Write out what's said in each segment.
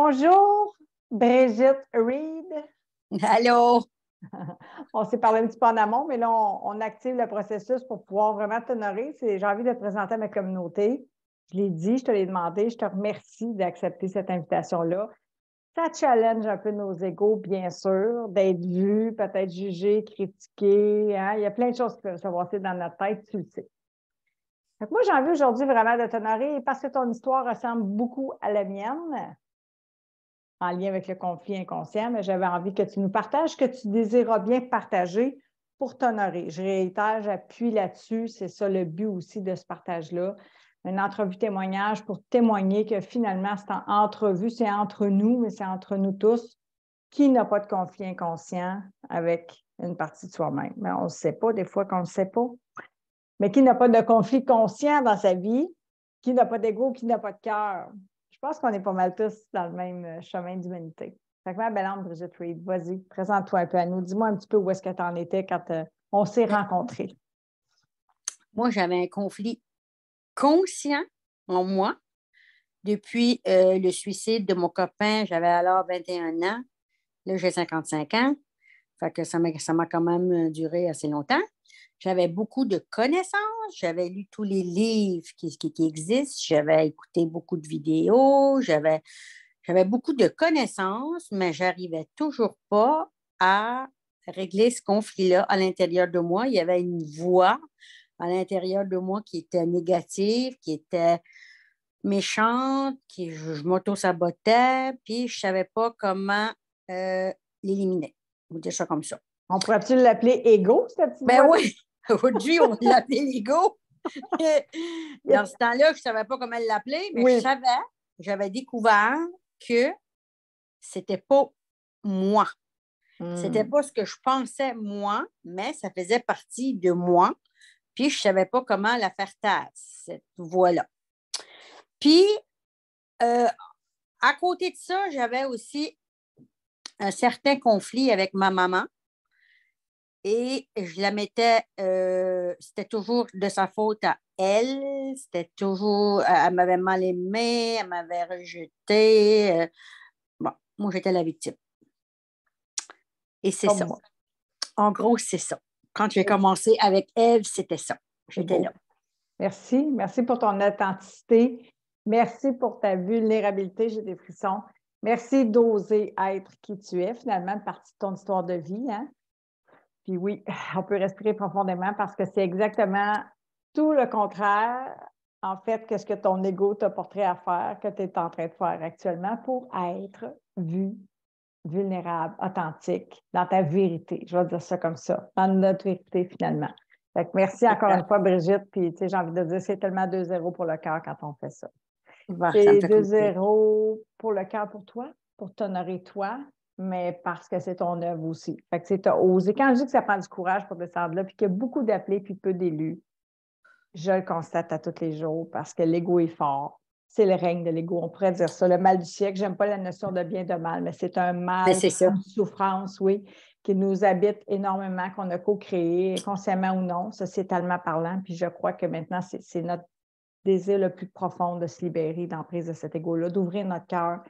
Bonjour, Brigitte Reed. Allô? On s'est parlé un petit peu en amont, mais là, on active le processus pour pouvoir vraiment t'honorer. J'ai envie de te présenter à ma communauté. Je l'ai dit, je te l'ai demandé, je te remercie d'accepter cette invitation-là. Ça challenge un peu nos égos, bien sûr, d'être vu, peut-être jugé, critiqué. Hein? Il y a plein de choses qui peuvent se passer dans notre tête, tu le sais. Donc moi, j'ai envie aujourd'hui vraiment de t'honorer parce que ton histoire ressemble beaucoup à la mienne, en lien avec le conflit inconscient, mais j'avais envie que tu nous partages ce que tu désiras bien partager pour t'honorer. Je réitère, j'appuie là-dessus. C'est ça le but aussi de ce partage-là. Une entrevue témoignage pour témoigner que finalement, c'est en entrevue, c'est entre nous, mais c'est entre nous tous. Qui n'a pas de conflit inconscient avec une partie de soi-même? Mais on ne sait pas, des fois qu'on ne le sait pas. Mais qui n'a pas de conflit conscient dans sa vie? Qui n'a pas d'ego? Qui n'a pas de cœur? Je pense qu'on est pas mal tous dans le même chemin d'humanité. Fait que ma belle âme, Brigitte Reed, vas-y, présente-toi un peu à nous. Dis-moi un petit peu où est-ce que tu en étais quand on s'est rencontrés. Moi, j'avais un conflit conscient en moi depuis le suicide de mon copain. J'avais alors 21 ans. Là, j'ai 55 ans. Fait que ça m'a quand même duré assez longtemps. J'avais beaucoup de connaissances. J'avais lu tous les livres qui existent. J'avais écouté beaucoup de vidéos. J'avais beaucoup de connaissances, mais je n'arrivais toujours pas à régler ce conflit-là à l'intérieur de moi. Il y avait une voix à l'intérieur de moi qui était négative, qui était méchante, je m'auto-sabotais, puis je ne savais pas comment l'éliminer. On va dire ça comme ça. On pourrait-tu l'appeler ego, cette petite Ben voix-là? oui, aujourd'hui, on l'appelait l'ego. Dans ce temps-là, je ne savais pas comment l'appeler, mais Oui. j'avais découvert que c'était pas moi. C'était pas ce que je pensais moi, mais ça faisait partie de moi. Puis je savais pas comment la faire taire, cette voix-là. Puis, à côté de ça, j'avais aussi un certain conflit avec ma maman. Et je la mettais, c'était toujours de sa faute à elle. C'était toujours, elle m'avait mal aimée, elle m'avait rejetée. Bon, moi, j'étais la victime. Et c'est Comme ça. moi. En gros, c'est ça. Quand j'ai commencé avec elle, c'était ça. J'étais là. Merci. Merci pour ton authenticité. Merci pour ta vulnérabilité. J'ai des frissons. Merci d'oser être qui tu es, finalement, une partie de ton histoire de vie. Hein? Puis oui, on peut respirer profondément parce que c'est exactement tout le contraire, en fait, que ce que ton ego t'a porté à faire, que tu es en train de faire actuellement pour être vu, vulnérable, authentique, dans ta vérité. Je vais dire ça comme ça, dans notre vérité finalement. Fait que merci encore une fois, Brigitte. Puis, tu sais, j'ai envie de dire, c'est tellement 2-0 pour le cœur quand on fait ça. Bah, ça me C'est fait plaisir. 2-0 pour le cœur pour toi, pour t'honorer toi, mais parce que c'est ton œuvre aussi. Fait que tu as osé. Quand je dis que ça prend du courage pour descendre là, puis qu'il y a beaucoup d'appelés puis peu d'élus, je le constate à tous les jours parce que l'ego est fort. C'est le règne de l'ego. On pourrait dire ça, le mal du siècle. J'aime pas la notion de bien de mal, mais c'est un Mais mal, c'est ça. une souffrance, oui, qui nous habite énormément, qu'on a co-créé, consciemment ou non, sociétalement parlant. Puis je crois que maintenant, c'est notre désir le plus profond de se libérer d'emprise de cet ego-là, d'ouvrir notre cœur,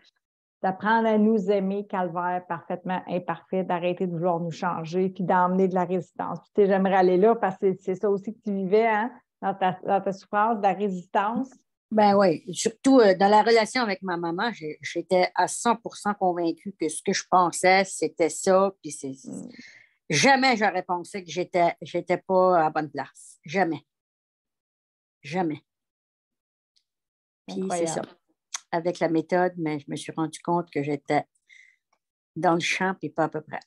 d'apprendre à nous aimer, calvaire, parfaitement imparfait, d'arrêter de vouloir nous changer, puis d'emmener de la résistance. Puis, j'aimerais aller là parce que c'est ça aussi que tu vivais, hein, dans ta souffrance, de la résistance. Ben oui, surtout dans la relation avec ma maman, j'étais à 100% convaincue que ce que je pensais, c'était ça. Puis jamais j'aurais pensé que j'étais pas à la bonne place. Jamais. Jamais. Puis c'est ça. Incroyable. Avec la méthode, mais je me suis rendu compte que j'étais dans le champ et pas à peu près.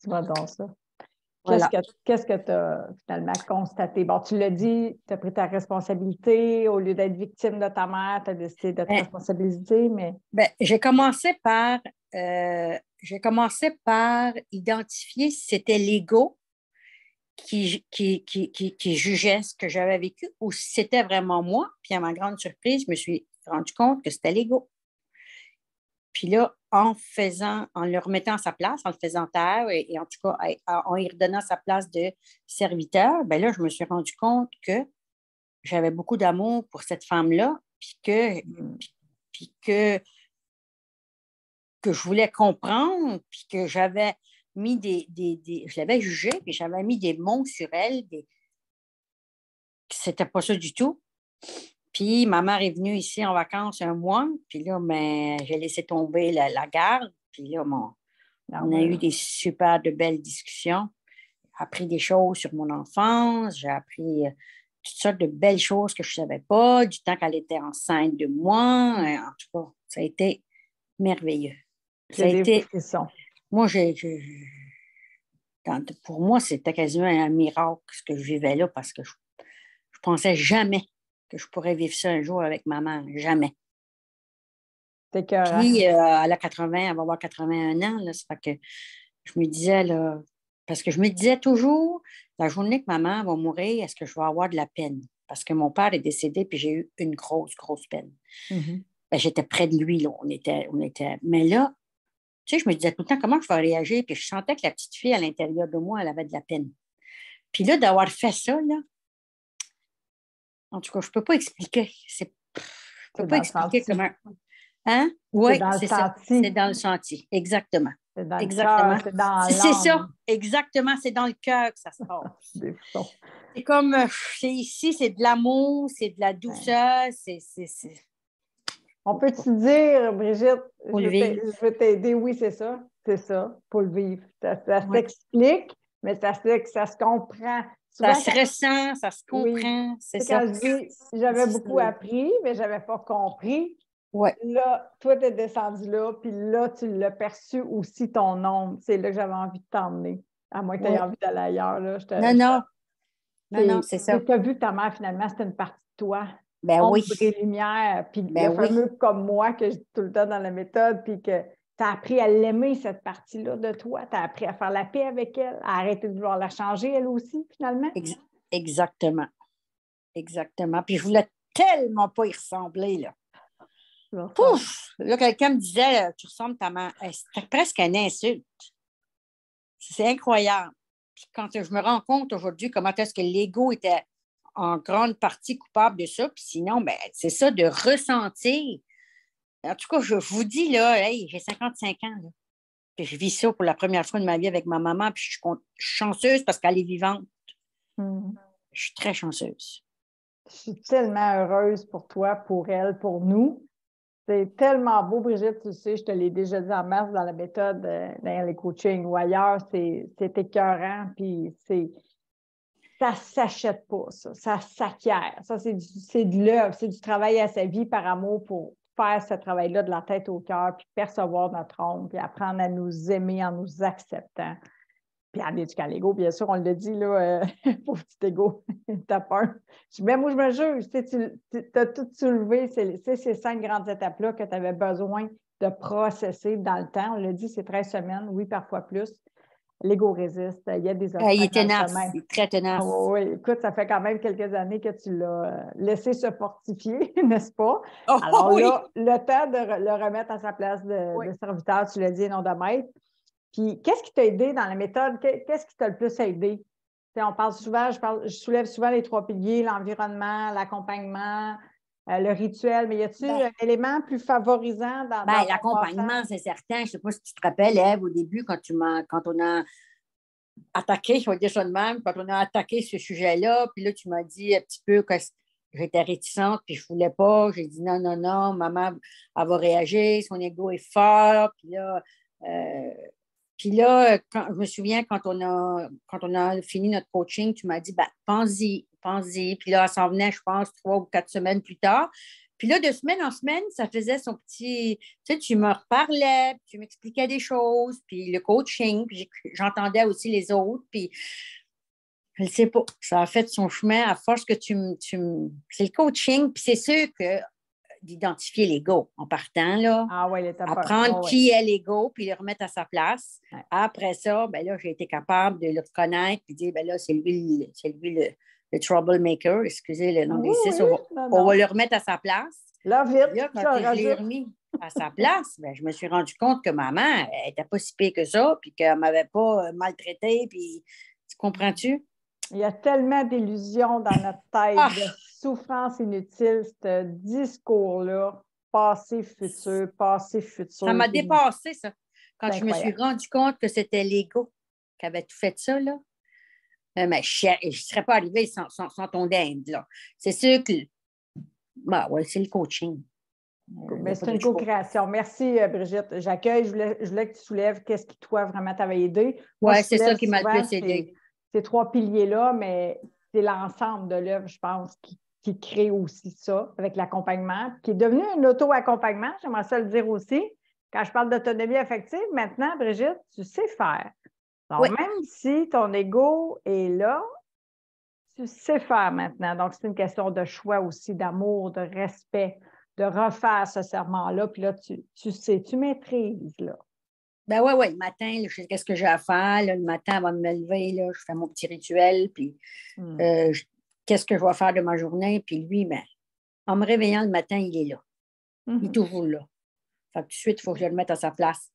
Tu vois donc ça. Voilà. Qu'est-ce que tu as finalement constaté? Bon, tu l'as dit, tu as pris ta responsabilité. Au lieu d'être victime de ta mère, tu as décidé de te Ben, responsabiliser, mais j'ai commencé par identifier si c'était l'ego qui jugeait ce que j'avais vécu ou si c'était vraiment moi. Puis à ma grande surprise, je me suis rendu compte que c'était l'ego. Puis là, en le remettant à sa place, en le faisant taire et en tout cas en y redonnant sa place de serviteur, ben là, je me suis rendu compte que j'avais beaucoup d'amour pour cette femme-là, puis que que je voulais comprendre, puis que j'avais mis je l'avais jugée, puis j'avais mis des mots sur elle, c'était pas ça du tout. Puis ma mère est venue ici en vacances un mois, puis là, ben, j'ai laissé tomber la garde, puis là, on a eu des super de belles discussions. J'ai appris des choses sur mon enfance, j'ai appris toutes sortes de belles choses que je ne savais pas, du temps qu'elle était enceinte de moi. En tout cas, ça a été merveilleux. Ça a été. Moi, pour moi, c'était quasiment un miracle ce que je vivais là parce que je pensais jamais que je pourrais vivre ça un jour avec maman. Jamais. Puis, elle a 80, elle va avoir 81 ans. Là, ça fait que je me disais, là, parce que je me disais toujours, la journée que maman va mourir, est-ce que je vais avoir de la peine? Parce que mon père est décédé, puis j'ai eu une grosse, grosse peine. Mm-hmm. Ben, j'étais près de lui, là. On était... Mais là, tu sais, je me disais tout le temps comment je vais réagir, puis je sentais que la petite fille à l'intérieur de moi, elle avait de la peine. Puis là, d'avoir fait ça, là, en tout cas, je ne peux pas expliquer. Je ne peux pas expliquer comment. Hein? Oui, c'est ça. C'est dans le sentier. Exactement. C'est dans exactement. Le cœur, c'est dans l'âme. C'est ça. Exactement. C'est dans le cœur que ça se passe. C'est comme, c'est ici, c'est de l'amour, c'est de la douceur. On peut te dire, Brigitte, je veux t'aider. Oui, c'est ça. C'est ça, pour le vivre. Ça s'explique, mais ça se comprend. Souvent, ça se ressent, ça se comprend. Oui. C'est ça. Quand je dis, j'avais beaucoup appris, mais je n'avais pas compris. Ouais. Là, toi, tu es descendu là, puis là, tu l'as perçu aussi ton ombre. C'est là que j'avais envie de t'emmener. À moins que tu aies envie d'aller ailleurs. Là, non, c'est ça. Tu as vu que ta mère, finalement, c'était une partie de toi. Ben ombre oui. et lumière. Puis le fameux comme moi que je dis tout le temps dans la méthode, puis que tu as appris à l'aimer, cette partie-là de toi. Tu as appris à faire la paix avec elle, à arrêter de vouloir la changer, elle aussi, finalement. Exactement. Exactement. Puis je voulais tellement pas y ressembler, là. Pouf! Là, quelqu'un me disait, tu ressembles à ta mère. C'était presque une insulte. C'est incroyable. Puis quand je me rends compte aujourd'hui comment est-ce que l'ego était en grande partie coupable de ça, puis sinon, ben, c'est ça, de ressentir. En tout cas, je vous dis, là, hey, j'ai 55 ans, là. Puis je vis ça pour la première fois de ma vie avec ma maman, puis je suis chanceuse parce qu'elle est vivante. Je suis très chanceuse. Je suis tellement heureuse pour toi, pour elle, pour nous. C'est tellement beau, Brigitte, tu sais, je te l'ai déjà dit en mars dans la méthode, dans les coachings ou ailleurs, c'est écœurant, puis ça ne s'achète pas, ça. Ça s'acquiert. Ça, c'est de l'œuvre, c'est du travail à sa vie par amour pour faire ce travail-là de la tête au cœur, puis percevoir notre ombre, puis apprendre à nous aimer en nous acceptant. Puis en éduquant l'ego, bien sûr, on l'a dit, là, pauvre petit ego, t'as peur. Même où je me juge, tu as tout soulevé, c'est ces 5 grandes étapes-là que tu avais besoin de processer dans le temps. On l'a dit, c'est 13 semaines, oui, parfois plus. L'ego résiste, il y a des obstacles. Il est tenace, il est très tenace. Oui, écoute, ça fait quand même quelques années que tu l'as laissé se fortifier, n'est-ce pas? Alors là, le temps de le remettre à sa place de serviteur, tu l'as dit, et non de maître. Puis, qu'est-ce qui t'a aidé dans la méthode? Qu'est-ce qui t'a le plus aidé? T'sais, on parle souvent, je soulève souvent les 3 piliers, l'environnement, l'accompagnement, le rituel, mais y a-t-il un élément plus favorisant dans l'accompagnement, c'est certain. Je ne sais pas si tu te rappelles, Ève, au début, quand on a attaqué, je vais dire ça de même, quand on a attaqué ce sujet-là, puis là, tu m'as dit un petit peu que j'étais réticente, puis je ne voulais pas. J'ai dit non, maman, elle va réagir, son ego est fort, puis là, je me souviens, quand on a fini notre coaching, tu m'as dit, ben, pense-y. Puis là, elle s'en venait, je pense, 3 ou 4 semaines plus tard. Puis là, de semaine en semaine, ça faisait son petit... Tu sais, tu me reparlais, puis tu m'expliquais des choses, puis le coaching, puis j'entendais aussi les autres, puis je ne sais pas, ça a fait son chemin à force que c'est le coaching, puis c'est sûr que d'identifier l'ego en partant, là. Apprendre qui est l'ego, puis le remettre à sa place. Ouais. Après ça, ben là, j'ai été capable de le reconnaître, puis dire, ben là, c'est lui le troublemaker, excusez le anglicisme, on va le remettre à sa place. Là, vite, là, quand je l'ai remis à sa place, ben, je me suis rendu compte que maman, elle n'était pas si pire que ça, puis qu'elle ne m'avait pas maltraité, puis tu comprends-tu? Il y a tellement d'illusions dans notre tête, de souffrance inutile, ce discours-là. passé, futur, passé, futur. Ça m'a dépassé, ça. Quand je me suis incroyable. rendu compte que c'était l'ego qui avait tout fait ça, là. Mais je ne serais pas arrivée sans ton aide, là. C'est sûr que, bah ouais, c'est le coaching. Mais c'est une co-création. Merci, Brigitte. J'accueille. Je voulais que tu soulèves qu'est-ce qui, toi, vraiment t'avait aidé. Moi, Oui, je c'est ça soulève qui m'a le souvent plus aidé. ces trois piliers-là, mais c'est l'ensemble de l'œuvre, je pense, qui crée aussi ça avec l'accompagnement, qui est devenu un auto-accompagnement, j'aimerais ça le dire aussi. Quand je parle d'autonomie affective, maintenant, Brigitte, tu sais faire. Donc, Oui, même si ton ego est là, tu sais faire maintenant. Donc, c'est une question de choix aussi, d'amour, de respect, de refaire ce serment-là. Puis là, tu sais, tu maîtrises, là. ben ouais, ouais, le matin, là, je sais qu'est-ce que j'ai à faire. Là, le matin, avant de me lever, là, je fais mon petit rituel, puis qu'est-ce que je vais faire de ma journée. Puis lui, ben, en me réveillant le matin, il est là. Il est toujours là. Fait que tout de suite, il faut que je le mette à sa place.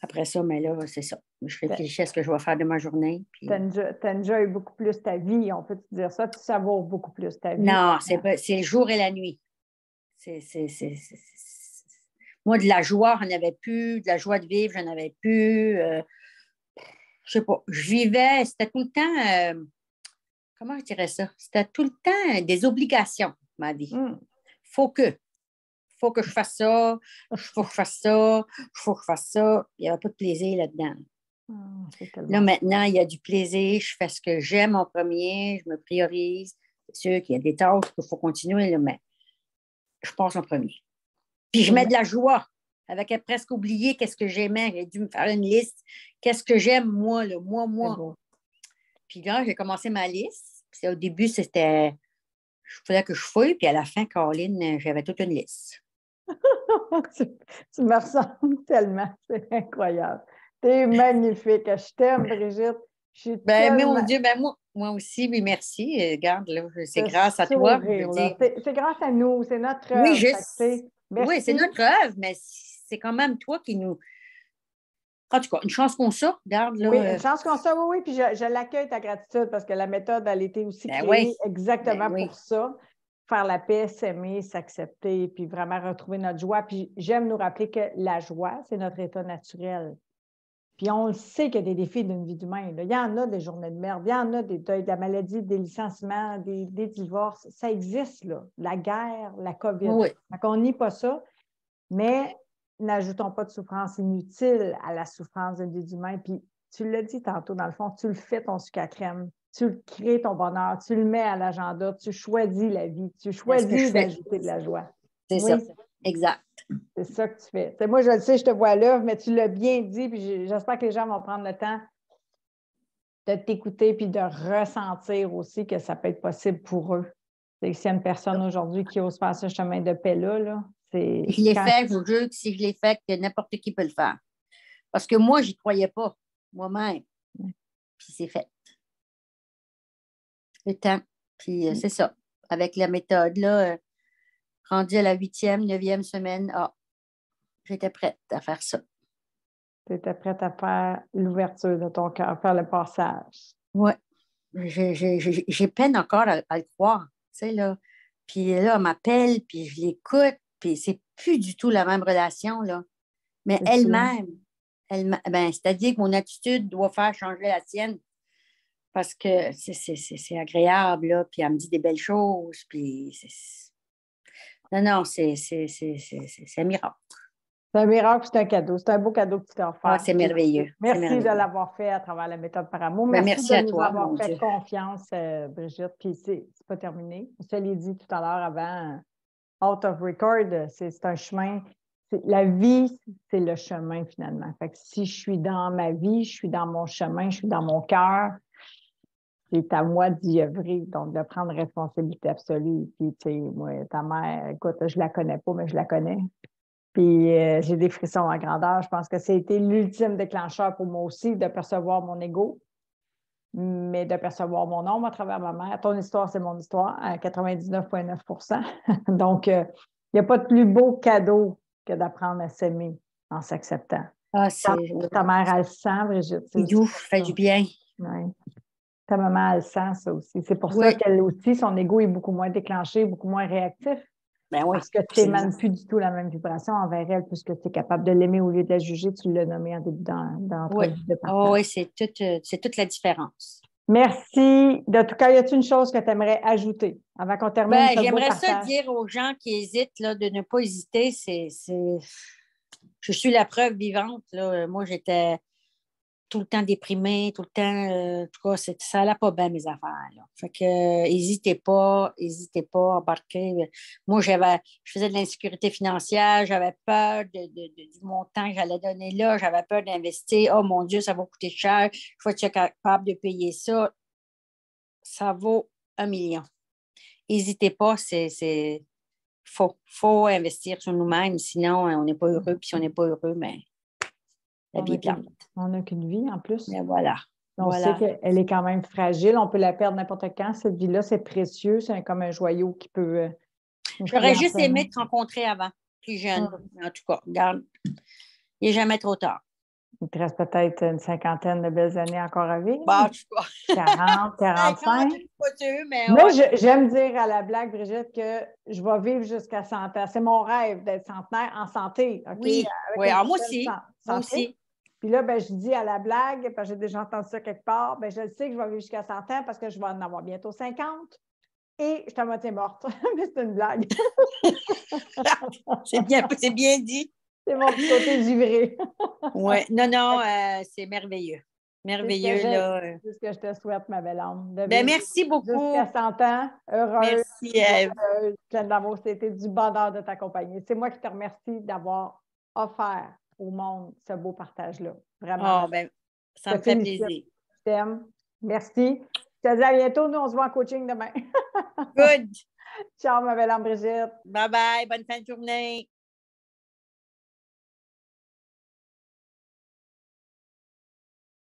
Après ça, mais là, c'est ça. Je réfléchis à ce que je vais faire de ma journée. Puis... Tu as déjà eu beaucoup plus ta vie, on peut te dire ça. Tu savoures beaucoup plus ta vie. Non, c'est le jour et la nuit. Moi, de la joie, j'en avais plus. De la joie de vivre, j'en avais plus. Je sais pas. Je vivais, c'était tout le temps, comment je dirais ça? C'était tout le temps des obligations, ma vie. Faut que. Faut que je fasse ça, faut que je fasse ça, faut que je fasse ça. Il n'y avait pas de plaisir là-dedans. Là, maintenant, il y a du plaisir. Je fais ce que j'aime en premier, je me priorise. C'est sûr qu'il y a des tâches qu'il faut continuer, là, mais je passe en premier. Puis je mets de la joie. Avec presque oublié qu'est-ce que j'aimais. J'ai dû me faire une liste. Qu'est-ce que j'aime, moi, là, moi. Puis là, j'ai commencé ma liste. Puis au début, c'était. Il fallait que je fouille. Puis à la fin, Caroline, j'avais toute une liste. Tu me ressembles tellement. C'est incroyable. Tu es magnifique. Je t'aime, Brigitte. Mais mon Dieu, moi aussi, mais merci. Regarde, là, c'est grâce à toi. C'est grâce à nous. C'est notre oui, œuvre. Oui, c'est notre œuvre, mais c'est quand même toi qui nous. En tout cas, une chance qu'on ça, regarde. Là, oui, une chance qu'on ça, oui. Puis je l'accueille, ta gratitude, parce que la méthode, elle a été aussi créée exactement pour ça. Faire la paix, s'aimer, s'accepter, puis vraiment retrouver notre joie. Puis j'aime nous rappeler que la joie, c'est notre état naturel. Puis on le sait qu'il y a des défis d'une vie d'humain. Il y en a des journées de merde, il y en a des deuils, de la maladie, des licenciements, des divorces. Ça existe, là. La guerre, la COVID. Oui. Donc, on nie pas ça, mais n'ajoutons pas de souffrance inutile à la souffrance d'une vie d'humain. Puis tu l'as dit tantôt, dans le fond, tu le fais ton sucre à crème. Tu le crées ton bonheur, tu le mets à l'agenda, tu choisis la vie, tu choisis d'ajouter de la joie. C'est ça, exact. C'est ça que tu fais. T'sais, moi, je le sais, je te vois là, mais tu l'as bien dit, puis j'espère que les gens vont prendre le temps de t'écouter puis de ressentir aussi que ça peut être possible pour eux. C'est s'il y a une personne aujourd'hui qui ose faire ce chemin de paix-là, c'est... Je l'ai fait, je vous jure que si je l'ai fait, que n'importe qui peut le faire. Parce que moi, j'y croyais pas, moi-même. Puis c'est fait. Le temps. Puis c'est ça. Avec la méthode, là, rendue à la 8e, 9e semaine, j'étais prête à faire ça. Tu étais prête à faire l'ouverture de ton cœur, faire le passage. Oui. J'ai peine encore à le croire. Tu sais, là. Puis là, elle m'appelle, puis je l'écoute, puis c'est plus du tout la même relation, là. Mais elle-même, c'est-à-dire que mon attitude doit faire changer la sienne. Parce que c'est agréable, là, puis elle me dit des belles choses, puis non, c'est un miracle. C'est un miracle, c'est un cadeau. C'est un beau cadeau que tu t'es offert. C'est merveilleux. Merci de l'avoir fait à travers la méthode par amour. Merci de à nous toi, avoir fait confiance, Brigitte. Puis c'est pas terminé. Je te l'ai dit tout à l'heure avant, out of record, c'est un chemin. La vie, c'est le chemin finalement. Fait que si je suis dans ma vie, je suis dans mon chemin, je suis dans mon cœur, c'est à moi d'y œuvrer, donc de prendre responsabilité absolue. Puis, tu sais, moi, ta mère, écoute, je la connais pas, mais je la connais. Puis, j'ai des frissons en grandeur. Je pense que c'était l'ultime déclencheur pour moi aussi de percevoir mon ego, mais de percevoir mon ombre à travers ma mère. Ton histoire, c'est mon histoire, à 99,9%. Donc, il n'y a pas de plus beau cadeau que d'apprendre à s'aimer en s'acceptant. Ta mère, elle le sent, Brigitte. C'est doux, fait du bien. Oui. Ta maman, elle sent ça aussi. C'est pour ça qu'elle aussi, son ego est beaucoup moins déclenché, beaucoup moins réactif. Ben oui. Parce que tu n'émanes plus du tout la même vibration envers elle, puisque tu es capable de l'aimer au lieu de la juger. Tu l'as nommé en début d'entrevue de partage. Oui, c'est toute la différence. Merci. De tout cas, y a-t-il une chose que tu aimerais ajouter avant qu'on termine ce beau J'aimerais ça partage? dire aux gens qui hésitent là, de ne pas hésiter. Je suis la preuve vivante. Là. Moi, j'étais tout le temps déprimée, tout le temps. En tout cas, ça n'allait pas bien, mes affaires. Là. Fait que, hésitez pas, embarquez. Moi, je faisais de l'insécurité financière, j'avais peur du montant que j'allais donner là, j'avais peur d'investir. Oh mon Dieu, ça va coûter cher, il faut être capable de payer ça. Ça vaut 1 million. N'hésitez pas, faut investir sur nous-mêmes, sinon on n'est pas heureux, puis si on n'est pas heureux, mais la vie est plate. On n'a qu'une vie en plus. Mais voilà. On sait qu'elle est quand même fragile, on peut la perdre n'importe quand. Cette vie-là, c'est précieux, c'est comme un joyau qui peut. J'aurais juste aimé te rencontrer avant, plus jeune. En tout cas, regarde, il n'est jamais trop tard. Il te reste peut-être une 50aine de belles années encore à vivre. Bah, je sais pas. 40, 45. Je ne suis pas sûre, mais j'aime dire à la blague, Brigitte, que je vais vivre jusqu'à 100 ans. C'est mon rêve d'être centenaire en santé. Okay? Oui, alors moi aussi. Moi aussi. Puis là, je dis à la blague, parce que j'ai déjà entendu ça quelque part, je sais que je vais vivre jusqu'à 100 ans parce que je vais en avoir bientôt 50 et je suis à moitié morte. Mais c'est une blague. C'est bien dit. C'est mon petit côté givré. Oui, non, c'est merveilleux. Merveilleux, là. C'est ce que je te souhaite, ma belle âme. Merci beaucoup. Jusqu'à 100 ans, heureuse. Merci, Ève. Pleine d'amour, c'était du bonheur de t'accompagner. C'est moi qui te remercie d'avoir offert au monde ce beau partage-là. Vraiment. Ça me fait plaisir. Je t'aime. Merci. Je te dis à bientôt. Nous, on se voit en coaching demain. Good. Ciao, ma belle âme Brigitte. Bye-bye. Bonne fin de journée.